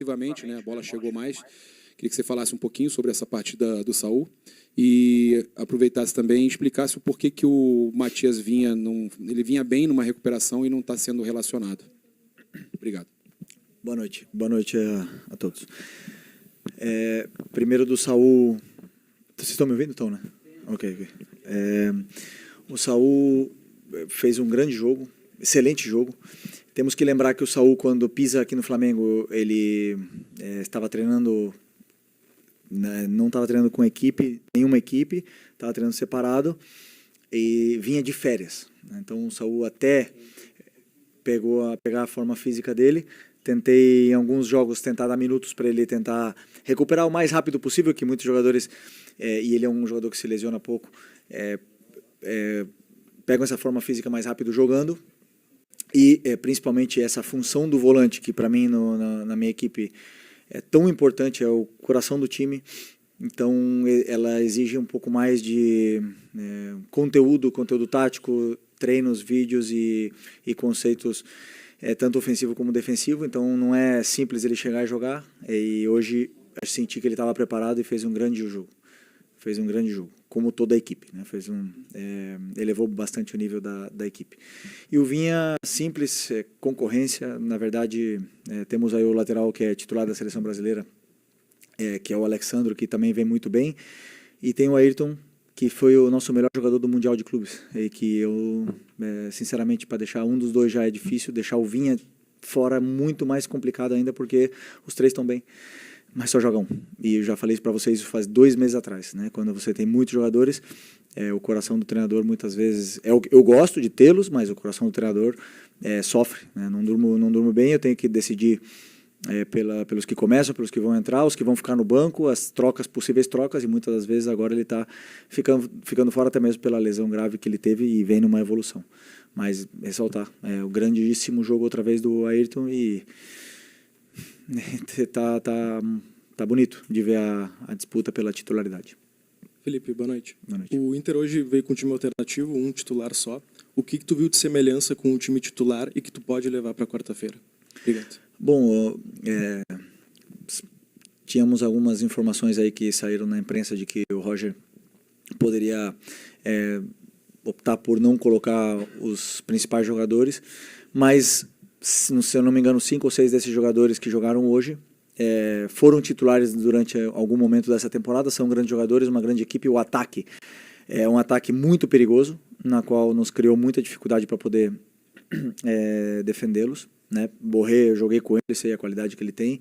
Efetivamente, né, a bola chegou mais. Queria que você falasse um pouquinho sobre essa partida do Saul e aproveitasse também e explicasse o porquê que o Matias ele vinha bem numa recuperação e não está sendo relacionado. Obrigado. Boa noite a todos. Primeiro do Saul. Vocês estão me ouvindo, né? Ok. O Saul fez um grande jogo, excelente jogo. Temos que lembrar que o Saul, quando pisa aqui no Flamengo, ele estava treinando, não estava treinando com nenhuma equipe, estava treinando separado e vinha de férias. Então o Saul até pegar a forma física dele. Tentei em alguns jogos dar minutos para ele tentar recuperar o mais rápido possível, que muitos jogadores, e ele é um jogador que se lesiona pouco, pegam essa forma física mais rápido jogando. E principalmente essa função do volante, que para mim na minha equipe é tão importante, é o coração do time. Então ela exige um pouco mais de conteúdo tático, treinos, vídeos e conceitos, tanto ofensivo como defensivo. Então não é simples ele chegar e jogar. E hoje eu senti que ele estava preparado e fez um grande jogo. Como toda a equipe, né? Elevou bastante o nível da equipe. E o Vinha, simples, concorrência. Na verdade, temos aí o lateral que é titular da seleção brasileira, que é o Alexandro, que também vem muito bem. E tem o Ayrton, que foi o nosso melhor jogador do Mundial de Clubes. E que eu, sinceramente, para deixar um dos dois já é difícil, deixar o Vinha fora é muito mais complicado ainda, porque os três estão bem. Mas só joga um. E eu já falei isso para vocês faz 2 meses atrás, né? Quando você tem muitos jogadores, o coração do treinador muitas vezes... Eu gosto de tê-los, mas o coração do treinador sofre, né? Não durmo bem, eu tenho que decidir pelos que começam, pelos que vão entrar, os que vão ficar no banco, as possíveis trocas, e muitas das vezes agora ele está ficando fora até mesmo pela lesão grave que ele teve e vem numa evolução. Mas ressaltar, o grandíssimo jogo outra vez do Ayrton e... Tá bonito de ver a disputa pela titularidade. Felipe, boa noite. Boa noite. O Inter hoje veio com um time alternativo, um titular só. O que tu viu de semelhança com o time titular e que tu pode levar para quarta-feira? Obrigado. Bom, tínhamos algumas informações aí que saíram na imprensa de que o Roger poderia optar por não colocar os principais jogadores, mas... se eu não me engano, 5 ou 6 desses jogadores que jogaram hoje foram titulares durante algum momento dessa temporada, são grandes jogadores, uma grande equipe. O ataque é um ataque muito perigoso, na qual nos criou muita dificuldade para poder defendê-los, né? Borré, eu joguei com ele, sei a qualidade que ele tem,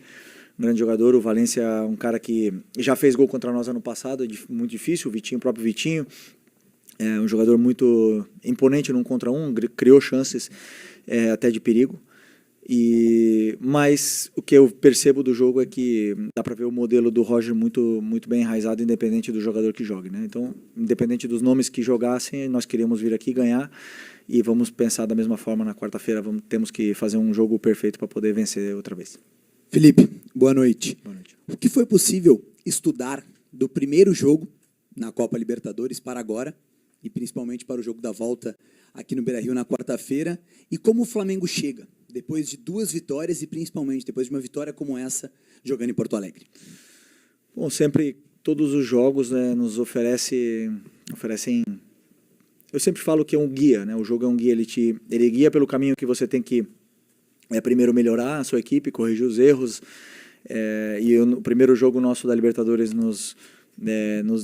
um grande jogador. O Valência, um cara que já fez gol contra nós ano passado, é muito difícil. O próprio Vitinho, é um jogador muito imponente num contra um, criou chances até de perigo. Mas o que eu percebo do jogo é que dá para ver o modelo do Roger muito bem enraizado, independente do jogador que jogue, né? Então, independente dos nomes que jogassem, nós queríamos vir aqui ganhar e vamos pensar da mesma forma na quarta-feira. Temos que fazer um jogo perfeito para poder vencer outra vez. Felipe, boa noite. Boa noite. O que foi possível estudar do primeiro jogo na Copa Libertadores para agora, e principalmente para o jogo da volta aqui no Beira-Rio na quarta-feira, e como o Flamengo chega depois de 2 vitórias e principalmente depois de uma vitória como essa, jogando em Porto Alegre? Bom, sempre todos os jogos, né, nos oferecem... Eu sempre falo que é um guia, né? O jogo é um guia, ele guia pelo caminho que você tem que primeiro melhorar a sua equipe, corrigir os erros. O primeiro jogo nosso da Libertadores nos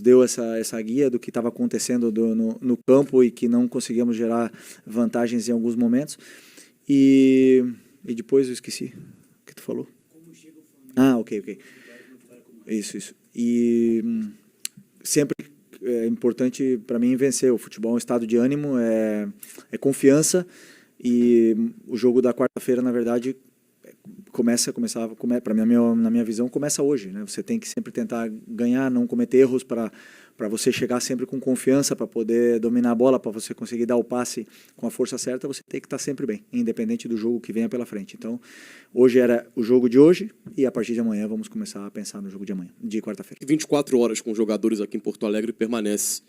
deu essa guia do que estava acontecendo no campo e que não conseguíamos gerar vantagens em alguns momentos. E depois eu esqueci o que tu falou. Como chega o Flamengo? Ok. Isso. E sempre é importante para mim vencer. O futebol é um estado de ânimo, é confiança, e o jogo da quarta-feira, na verdade, na minha visão, começa hoje, né? Você tem que sempre tentar ganhar, não cometer erros para você chegar sempre com confiança, para poder dominar a bola, para você conseguir dar o passe com a força certa. Você tem que estar sempre bem, independente do jogo que venha pela frente. Então, hoje era o jogo de hoje e a partir de amanhã vamos começar a pensar no jogo de amanhã, de quarta-feira. 24 horas com jogadores aqui em Porto Alegre permanece.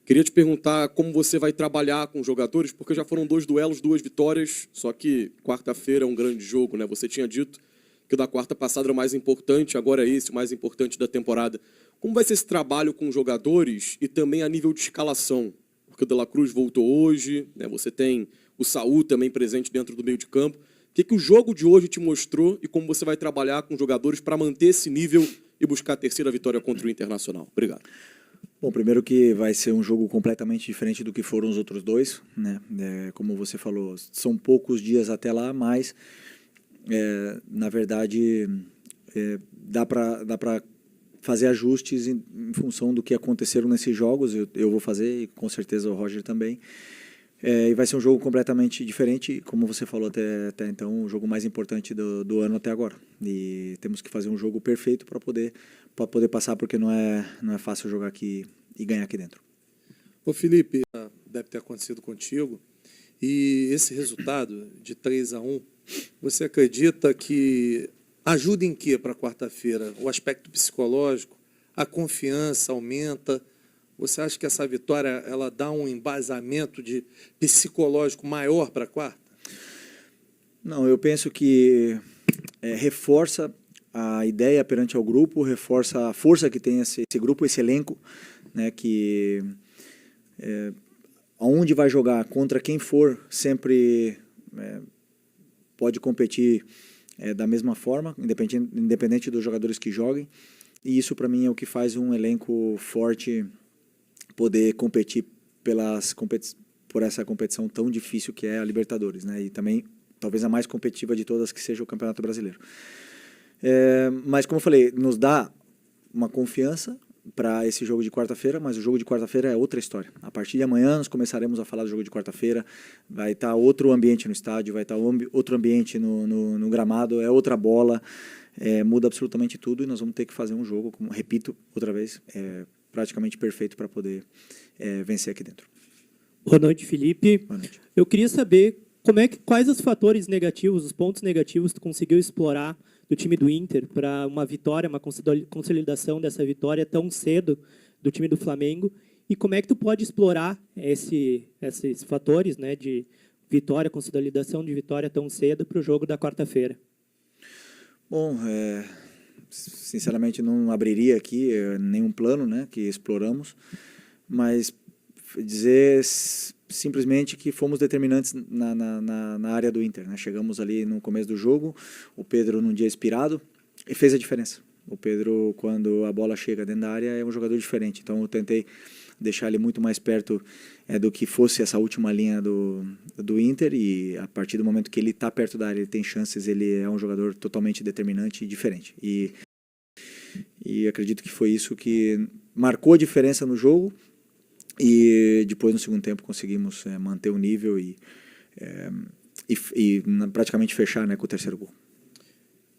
Queria te perguntar como você vai trabalhar com os jogadores, porque já foram 2 duelos, 2 vitórias, só que quarta-feira é um grande jogo, né? Você tinha dito que o da quarta passada era o mais importante, agora é esse o mais importante da temporada. Como vai ser esse trabalho com os jogadores e também a nível de escalação? Porque o De La Cruz voltou hoje, né? Você tem o Saúl também presente dentro do meio de campo. O que o jogo de hoje te mostrou e como você vai trabalhar com os jogadores para manter esse nível e buscar a terceira vitória contra o Internacional? Obrigado. Bom, primeiro que vai ser um jogo completamente diferente do que foram os outros dois, né? Como você falou, são poucos dias até lá, mas na verdade dá para fazer ajustes em função do que aconteceram nesses jogos. Eu vou fazer e com certeza o Roger também. E vai ser um jogo completamente diferente, como você falou até então, o jogo mais importante do ano até agora. E temos que fazer um jogo perfeito para poder passar, porque não é fácil jogar aqui e ganhar aqui dentro. Ô Felipe, deve ter acontecido contigo, e esse resultado de 3-1, você acredita que ajuda em quê para quarta-feira? O aspecto psicológico, a confiança aumenta? Você acha que essa vitória ela dá um embasamento psicológico maior para a quarta? Não, eu penso que reforça a ideia perante ao grupo, reforça a força que tem esse grupo, esse elenco, né, que aonde vai jogar, contra quem for, sempre pode competir da mesma forma, independente dos jogadores que joguem. E isso, para mim, é o que faz um elenco forte poder competir por essa competição tão difícil que é a Libertadores, né? E também talvez a mais competitiva de todas, que seja o Campeonato Brasileiro. Mas como eu falei, nos dá uma confiança para esse jogo de quarta-feira, mas o jogo de quarta-feira é outra história. A partir de amanhã nós começaremos a falar do jogo de quarta-feira, vai estar outro ambiente no estádio, vai estar outro ambiente no gramado, é outra bola, muda absolutamente tudo e nós vamos ter que fazer um jogo, como repito outra vez, praticamente perfeito para poder vencer aqui dentro. Boa noite, Felipe. Boa noite. Eu queria saber quais os fatores negativos, os pontos negativos tu conseguiu explorar do time do Inter para uma vitória, uma consolidação dessa vitória tão cedo do time do Flamengo, e como é que tu pode explorar esses fatores, né, de vitória, consolidação de vitória tão cedo para o jogo da quarta-feira? Bom, sinceramente não abriria aqui nenhum plano, né, que exploramos, mas dizer simplesmente que fomos determinantes na área do Inter, né? Chegamos ali no começo do jogo, o Pedro num dia inspirado e fez a diferença. O Pedro, quando a bola chega dentro da área, é um jogador diferente, então eu tentei deixar ele muito mais perto do que fosse essa última linha do Inter, e a partir do momento que ele está perto da área, ele tem chances, ele é um jogador totalmente determinante e diferente. E acredito que foi isso que marcou a diferença no jogo, e depois no segundo tempo conseguimos manter o nível e praticamente fechar, né, com o terceiro gol.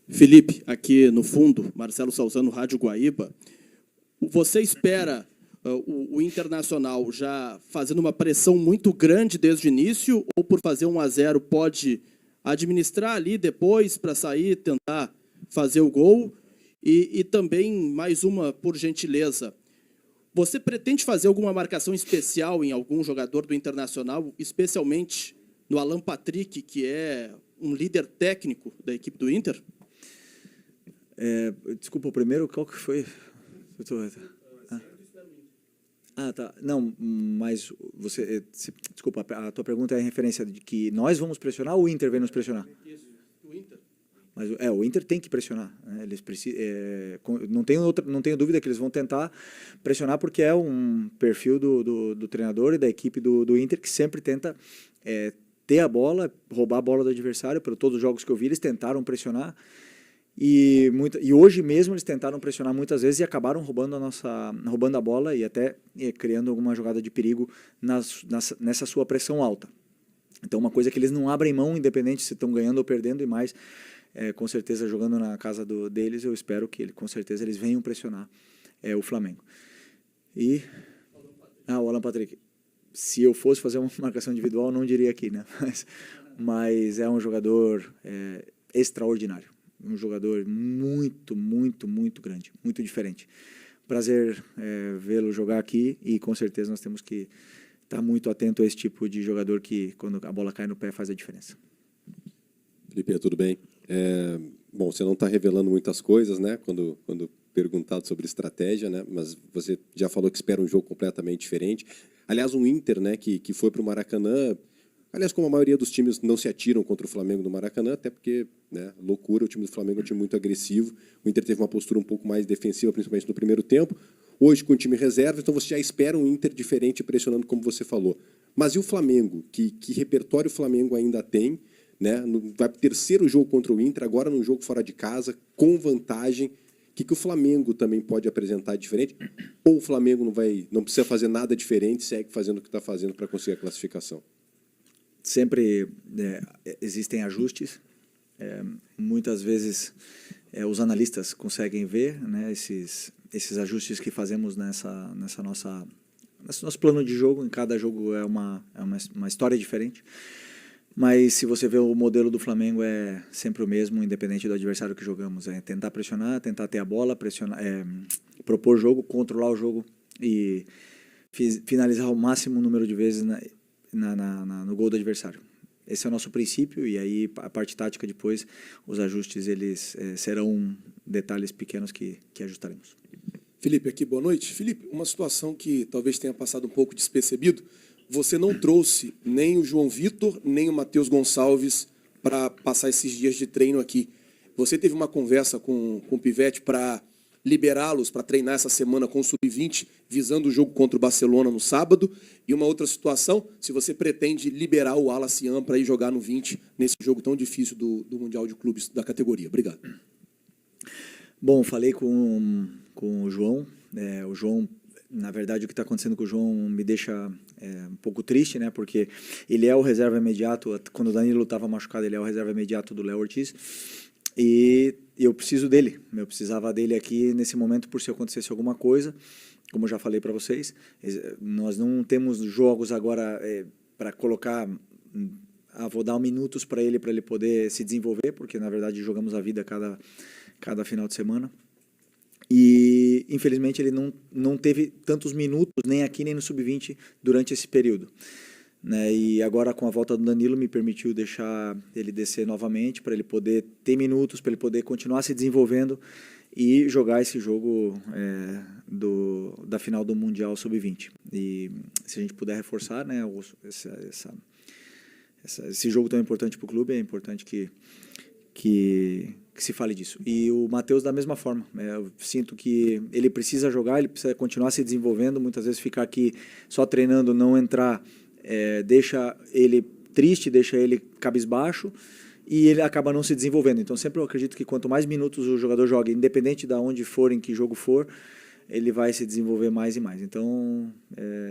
Felipe, aqui no fundo, Marcelo Salzano, Rádio Guaíba, você espera o Internacional já fazendo uma pressão muito grande desde o início, ou por fazer 1-0 pode administrar ali depois para sair, tentar fazer o gol? E também, mais uma, por gentileza, você pretende fazer alguma marcação especial em algum jogador do Internacional, especialmente no Alan Patrick, que é um líder técnico da equipe do Inter? Desculpa, o primeiro, qual que foi? Tá. Não, mas desculpa, a tua pergunta é em referência de que nós vamos pressionar ou o Inter vem nos pressionar? Isso, o Inter. Mas o Inter tem que pressionar, né? Eles não tenho dúvida que eles vão tentar pressionar, porque é um perfil do treinador e da equipe do Inter, que sempre tenta ter a bola, roubar a bola do adversário. Por todos os jogos que eu vi, eles tentaram pressionar, e hoje mesmo eles tentaram pressionar muitas vezes e acabaram roubando a bola e até criando alguma jogada de perigo nessa sua pressão alta. Então, uma coisa que eles não abrem mão, independente se estão ganhando ou perdendo, e mais com certeza jogando na casa deles, eu espero que com certeza eles venham pressionar o Flamengo. E o Alan Patrick, se eu fosse fazer uma marcação individual, eu não diria aqui, né? Mas é um jogador extraordinário, um jogador muito, muito, muito grande, muito diferente. Prazer vê-lo jogar aqui, e com certeza nós temos que estar muito atento a esse tipo de jogador que, quando a bola cai no pé, faz a diferença. Felipe, tudo bem? Bom, você não está revelando muitas coisas, né? Quando perguntado sobre estratégia, né? Mas você já falou que espera um jogo completamente diferente. Aliás, um Inter, né? Que foi para o Maracanã. Aliás, como a maioria dos times não se atiram contra o Flamengo no Maracanã, até porque, né? Loucura, o time do Flamengo é um time muito agressivo. O Inter teve uma postura um pouco mais defensiva, principalmente no primeiro tempo. Hoje com o time reserva, então você já espera um Inter diferente, pressionando como você falou. Mas e o Flamengo? Que repertório o Flamengo ainda tem? Né? Vai para o terceiro jogo contra o Inter, agora num jogo fora de casa, com vantagem. O que o Flamengo também pode apresentar diferente? Ou o Flamengo não precisa fazer nada diferente, segue fazendo o que está fazendo para conseguir a classificação? Sempre existem ajustes. Muitas vezes os analistas conseguem ver, né, esses ajustes que fazemos nesse nosso plano de jogo. Em cada jogo é uma história diferente. Mas se você vê o modelo do Flamengo é sempre o mesmo, independente do adversário que jogamos. É tentar pressionar, tentar ter a bola, propor jogo, controlar o jogo e finalizar o máximo número de vezes no gol do adversário. Esse é o nosso princípio, e aí a parte tática depois, os ajustes eles serão detalhes pequenos que ajustaremos. Felipe, aqui, boa noite. Felipe, uma situação que talvez tenha passado um pouco despercebido, você não trouxe nem o João Vitor, nem o Matheus Gonçalves para passar esses dias de treino aqui. Você teve uma conversa com o Pivete para liberá-los para treinar essa semana com o Sub-20, visando o jogo contra o Barcelona no sábado? E uma outra situação, se você pretende liberar o Wallace Yan para ir jogar no 20 nesse jogo tão difícil do Mundial de Clubes da categoria. Obrigado. Bom, falei com o João. O João, na verdade, o que está acontecendo com o João me deixa um pouco triste, né? Porque ele é o reserva imediato. Quando o Danilo estava machucado, ele é o reserva imediato do Léo Ortiz. E eu preciso dele. Eu precisava dele aqui nesse momento por se acontecesse alguma coisa. Como eu já falei para vocês, nós não temos jogos agora para colocar. Vou dar minutos para ele poder se desenvolver, porque na verdade jogamos a vida cada final de semana. E infelizmente ele não teve tantos minutos, nem aqui nem no Sub-20, durante esse período. Né? E agora com a volta do Danilo me permitiu deixar ele descer novamente, para ele poder ter minutos, para ele poder continuar se desenvolvendo e jogar esse jogo da final do Mundial Sub-20. E se a gente puder reforçar, né, esse jogo tão importante para o clube, é importante que se fale disso. E o Matheus da mesma forma. Eu sinto que ele precisa jogar, ele precisa continuar se desenvolvendo. Muitas vezes ficar aqui só treinando, não entrar, deixa ele triste, deixa ele cabisbaixo, e ele acaba não se desenvolvendo. Então sempre eu acredito que quanto mais minutos o jogador joga, independente de onde for, em que jogo for, ele vai se desenvolver mais e mais. Então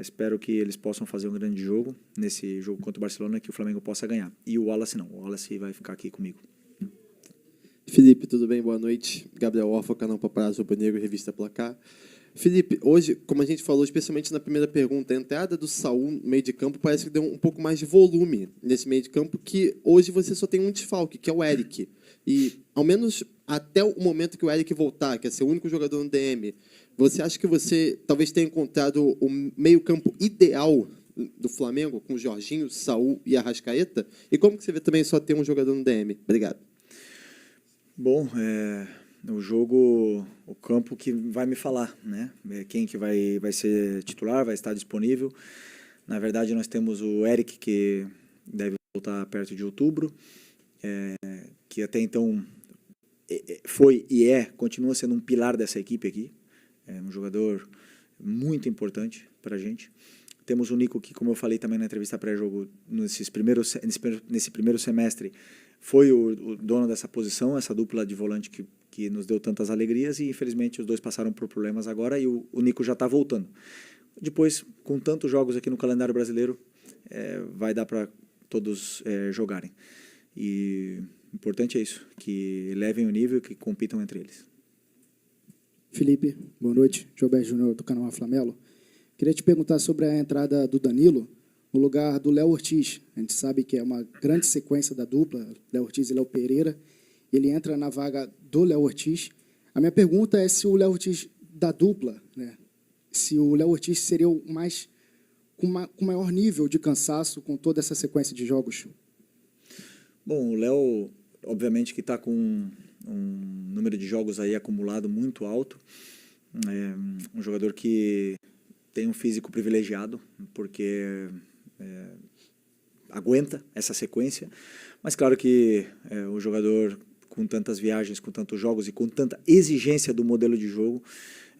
espero que eles possam fazer um grande jogo nesse jogo contra o Barcelona, que o Flamengo possa ganhar. E o Wallace não, o Wallace vai ficar aqui comigo. Felipe, tudo bem? Boa noite. Gabriel Orfa, canal Paparazzo Rubro Negro, Revista Placar. Felipe, hoje, como a gente falou, especialmente na primeira pergunta, a entrada do Saul no meio de campo parece que deu um pouco mais de volume nesse meio de campo, que hoje você só tem um desfalque, que é o Eric. E, ao menos até o momento que o Eric voltar, que é ser o único jogador no DM, você acha que você talvez tenha encontrado o meio campo ideal do Flamengo, com o Jorginho, Saul e Arrascaeta? E como que você vê também só ter um jogador no DM? Obrigado. Bom, o jogo, o campo que vai me falar, né? Quem que vai ser titular, vai estar disponível. Na verdade, nós temos o Eric, que deve voltar perto de outubro, que até então foi e continua sendo um pilar dessa equipe aqui. É um jogador muito importante para a gente. Temos o Nico, que, como eu falei também na entrevista pré-jogo, nesse primeiro semestre, foi o dono dessa posição, essa dupla de volante que nos deu tantas alegrias, e infelizmente os dois passaram por problemas agora, e o Nico já está voltando. Depois, com tantos jogos aqui no calendário brasileiro, vai dar para todos jogarem. E o importante é isso, que levem o nível e que compitam entre eles. Felipe, boa noite. Gilberto Júnior, do canal Flamelo. Queria te perguntar sobre a entrada do Danilo no lugar do Léo Ortiz. A gente sabe que é uma grande sequência da dupla, Léo Ortiz e Léo Pereira. Ele entra na vaga do Léo Ortiz. A minha pergunta é se o Léo Ortiz da dupla, né, se o Léo Ortiz seria o mais com maior nível de cansaço com toda essa sequência de jogos. Bom, o Léo, obviamente que está com um número de jogos aí acumulado muito alto. Um jogador que tem um físico privilegiado, porque aguenta essa sequência. Mas claro que o jogador com tantas viagens, com tantos jogos e com tanta exigência do modelo de jogo,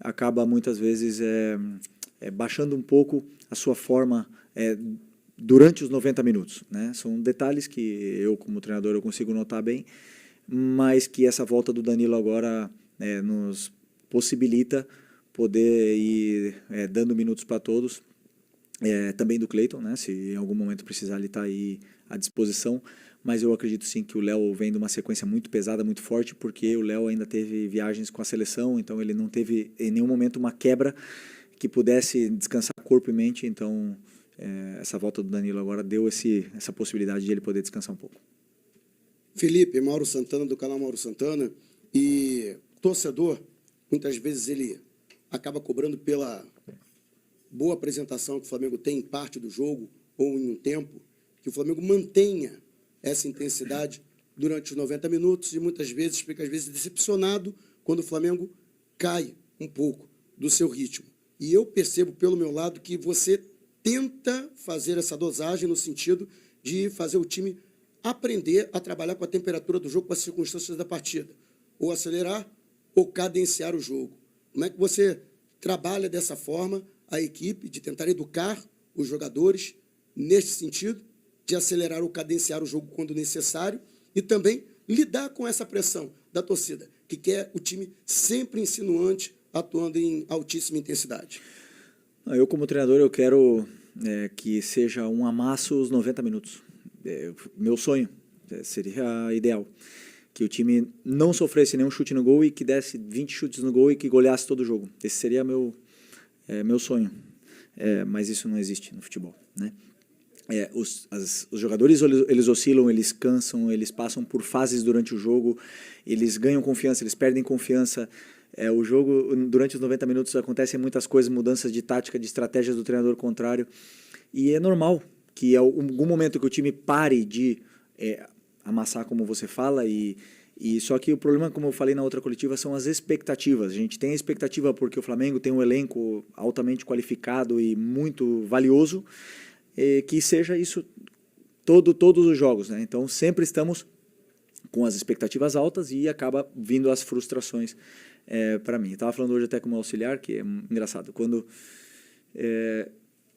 acaba muitas vezes baixando um pouco a sua forma durante os 90 minutos, né? São detalhes que eu, como treinador, eu consigo notar bem, mas que essa volta do Danilo agora nos possibilita poder ir dando minutos para todos, também do Cleiton, né? Se em algum momento precisar, ele está aí à disposição, mas eu acredito sim que o Léo vem de uma sequência muito pesada, muito forte, porque o Léo ainda teve viagens com a seleção, então ele não teve em nenhum momento uma quebra que pudesse descansar corpo e mente, então essa volta do Danilo agora deu essa possibilidade de ele poder descansar um pouco. Felipe, Mauro Santana, do canal Mauro Santana, e torcedor, muitas vezes ele acaba cobrando pela boa apresentação que o Flamengo tem em parte do jogo, ou em um tempo, que o Flamengo mantenha essa intensidade durante os 90 minutos, e muitas vezes fica decepcionado quando o Flamengo cai um pouco do seu ritmo. E eu percebo pelo meu lado que você tenta fazer essa dosagem no sentido de fazer o time aprender a trabalhar com a temperatura do jogo, com as circunstâncias da partida, ou acelerar ou cadenciar o jogo. Como é que você trabalha dessa forma a equipe, de tentar educar os jogadores neste sentido, de acelerar ou cadenciar o jogo quando necessário, e também lidar com essa pressão da torcida, que quer o time sempre insinuante, atuando em altíssima intensidade? Eu, como treinador, eu quero que seja um amasso os 90 minutos. Meu sonho seria ideal, que o time não sofresse nenhum chute no gol e que desse 20 chutes no gol e que goleasse todo o jogo. Esse seria meu sonho, mas isso não existe no futebol, né? Os jogadores, eles oscilam, eles cansam, eles passam por fases durante o jogo, eles ganham confiança, eles perdem confiança. O jogo, durante os 90 minutos, acontecem muitas coisas, mudanças de tática, de estratégias do treinador contrário, e é normal que em algum momento que o time pare de amassar, como você fala, e só que o problema, como eu falei na outra coletiva, são as expectativas. A gente tem a expectativa porque o Flamengo tem um elenco altamente qualificado e muito valioso, que seja isso todos os jogos, né? Então sempre estamos com as expectativas altas e acaba vindo as frustrações para mim. Eu estava falando hoje até com o meu auxiliar, que é engraçado, quando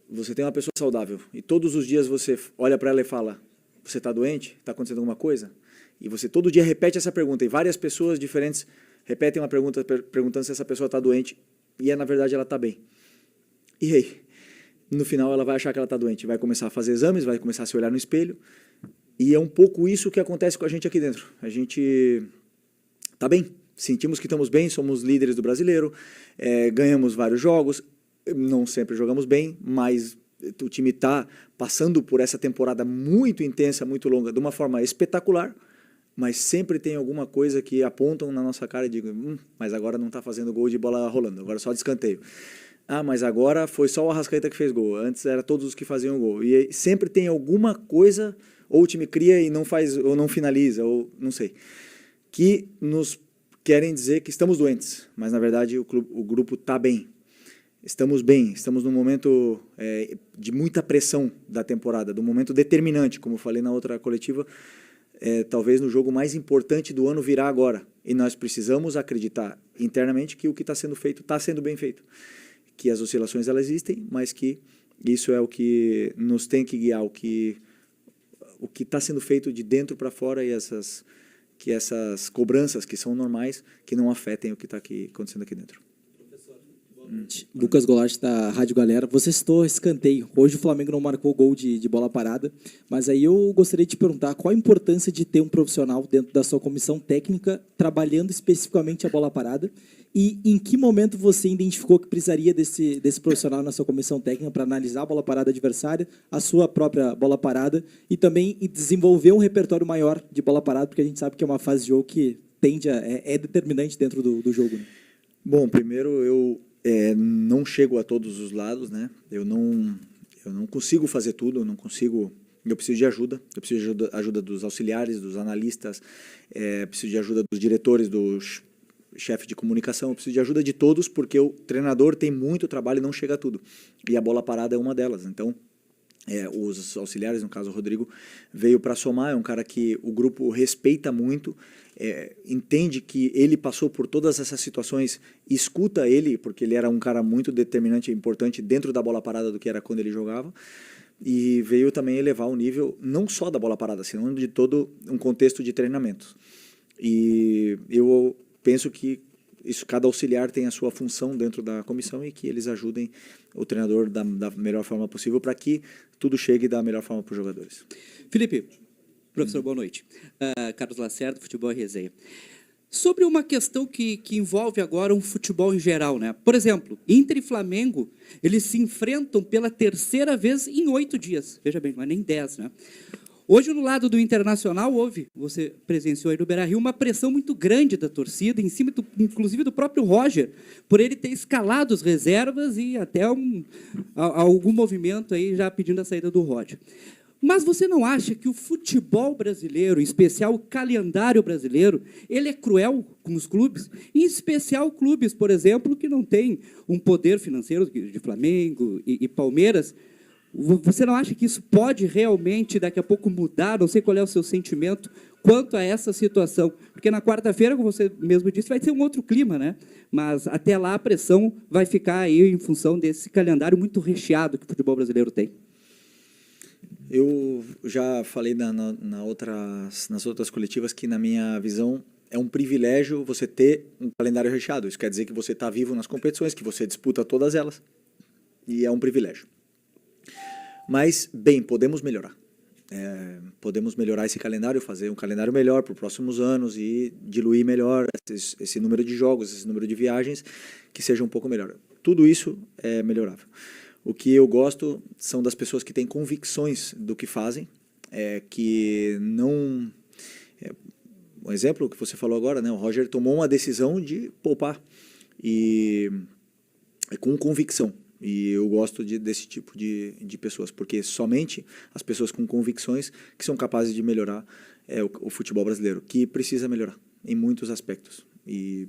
você tem uma pessoa saudável e todos os dias você olha para ela e fala: você está doente? Está acontecendo alguma coisa? E você todo dia repete essa pergunta, e várias pessoas diferentes repetem uma pergunta perguntando se essa pessoa está doente, e na verdade ela está bem. E aí? No final ela vai achar que ela está doente, vai começar a fazer exames, vai começar a se olhar no espelho, e é um pouco isso que acontece com a gente aqui dentro. A gente está bem, sentimos que estamos bem, somos líderes do Brasileiro, ganhamos vários jogos, não sempre jogamos bem, mas o time está passando por essa temporada muito intensa, muito longa, de uma forma espetacular, mas sempre tem alguma coisa que apontam na nossa cara e digam: mas agora não está fazendo gol de bola rolando, agora só de escanteio. Mas agora foi só o Arrascaeta que fez gol, antes era todos os que faziam gol. E sempre tem alguma coisa, ou o time cria e não faz, ou não finaliza, ou não sei, que nos querem dizer que estamos doentes, mas na verdade o grupo está bem. Estamos bem, estamos num momento de muita pressão da temporada, de um momento determinante, como eu falei na outra coletiva, talvez no jogo mais importante do ano virá agora. E nós precisamos acreditar internamente que o que está sendo feito está sendo bem feito. Que as oscilações elas existem, mas que isso é o que nos tem que guiar, o que está sendo feito de dentro para fora, e que essas cobranças que são normais, que não afetem o que está acontecendo aqui dentro. Lucas Goulart, da Rádio Galera. Você citou escanteio. Hoje o Flamengo não marcou gol de bola parada, mas aí eu gostaria de te perguntar qual a importância de ter um profissional dentro da sua comissão técnica trabalhando especificamente a bola parada, e em que momento você identificou que precisaria desse profissional na sua comissão técnica para analisar a bola parada adversária, a sua própria bola parada, e também desenvolver um repertório maior de bola parada, porque a gente sabe que é uma fase de jogo que é determinante dentro do jogo, né? Bom, primeiro eu não chego a todos os lados, né? Eu não consigo fazer tudo, eu não consigo eu preciso de ajuda. Eu preciso de ajuda dos auxiliares, dos analistas, preciso de ajuda dos diretores, dos chefes de comunicação. Eu preciso de ajuda de todos, porque o treinador tem muito trabalho e não chega a tudo. E a bola parada é uma delas. Então, os auxiliares, no caso o Rodrigo, veio para somar. É um cara que o grupo respeita muito, entende que ele passou por todas essas situações, escuta ele, porque ele era um cara muito determinante e importante dentro da bola parada do que era quando ele jogava, e veio também elevar o nível não só da bola parada, senão de todo um contexto de treinamento. E eu penso que cada auxiliar tem a sua função dentro da comissão e que eles ajudem o treinador da melhor forma possível para que tudo chegue da melhor forma para os jogadores. Felipe, professor, boa noite. Carlos Lacerda, Futebol e Resenha. Sobre uma questão que envolve agora um futebol em geral, né? Por exemplo, Inter e Flamengo, eles se enfrentam pela terceira vez em 8 dias. Veja bem, não é nem 10, né? Hoje, no lado do Internacional, você presenciou aí no Beira-Rio, uma pressão muito grande da torcida, em cima, inclusive, do próprio Roger, por ele ter escalado as reservas e até algum movimento aí já pedindo a saída do Roger. Mas você não acha que o futebol brasileiro, em especial o calendário brasileiro, ele é cruel com os clubes? Em especial clubes, por exemplo, que não têm um poder financeiro de Flamengo e Palmeiras. Você não acha que isso pode realmente, daqui a pouco, mudar? Não sei qual é o seu sentimento quanto a essa situação. Porque na quarta-feira, como você mesmo disse, vai ser um outro clima, né? Mas até lá a pressão vai ficar aí em função desse calendário muito recheado que o futebol brasileiro tem. Eu já falei nas outras coletivas que, na minha visão, é um privilégio você ter um calendário recheado. Isso quer dizer que você está vivo nas competições, que você disputa todas elas. E é um privilégio. Mas, bem, podemos melhorar. Podemos melhorar esse calendário, fazer um calendário melhor para os próximos anos e diluir melhor esse número de jogos, esse número de viagens, que seja um pouco melhor. Tudo isso é melhorável. O que eu gosto são das pessoas que têm convicções do que fazem, que não... Um exemplo que você falou agora, né? O Roger tomou uma decisão de poupar, e com convicção. E eu gosto desse tipo de pessoas, porque somente as pessoas com convicções que são capazes de melhorar o futebol brasileiro, que precisa melhorar em muitos aspectos. E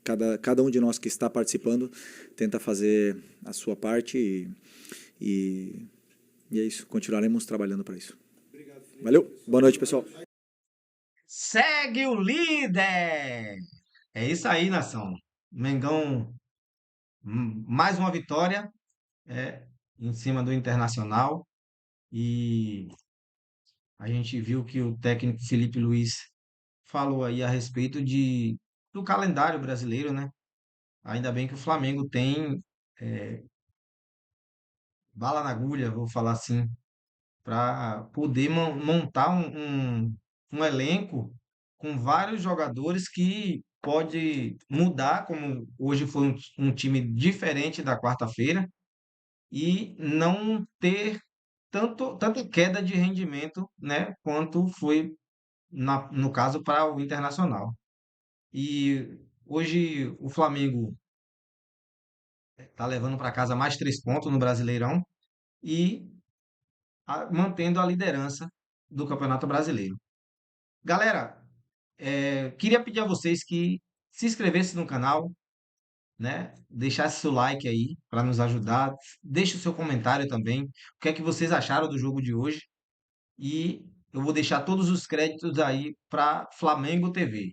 cada um de nós que está participando tenta fazer a sua parte e é isso. Continuaremos trabalhando para isso. Obrigado, Felipe. Valeu. Boa noite, pessoal. Segue o líder! É isso aí, nação. Mengão, mais uma vitória em cima do Internacional. E a gente viu que o técnico Felipe Luiz falou aí a respeito do calendário brasileiro, né? Ainda bem que o Flamengo tem bala na agulha, vou falar assim, para poder montar um elenco com vários jogadores que pode mudar, como hoje foi um time diferente da quarta-feira, e não ter tanta queda de rendimento, né, quanto foi no caso para o Internacional. E hoje o Flamengo está levando para casa mais 3 pontos no Brasileirão e mantendo a liderança do Campeonato Brasileiro. Galera, queria pedir a vocês que se inscrevessem no canal, né? Deixasse seu like aí para nos ajudar. Deixe o seu comentário também. O que é que vocês acharam do jogo de hoje? E eu vou deixar todos os créditos aí para Flamengo TV.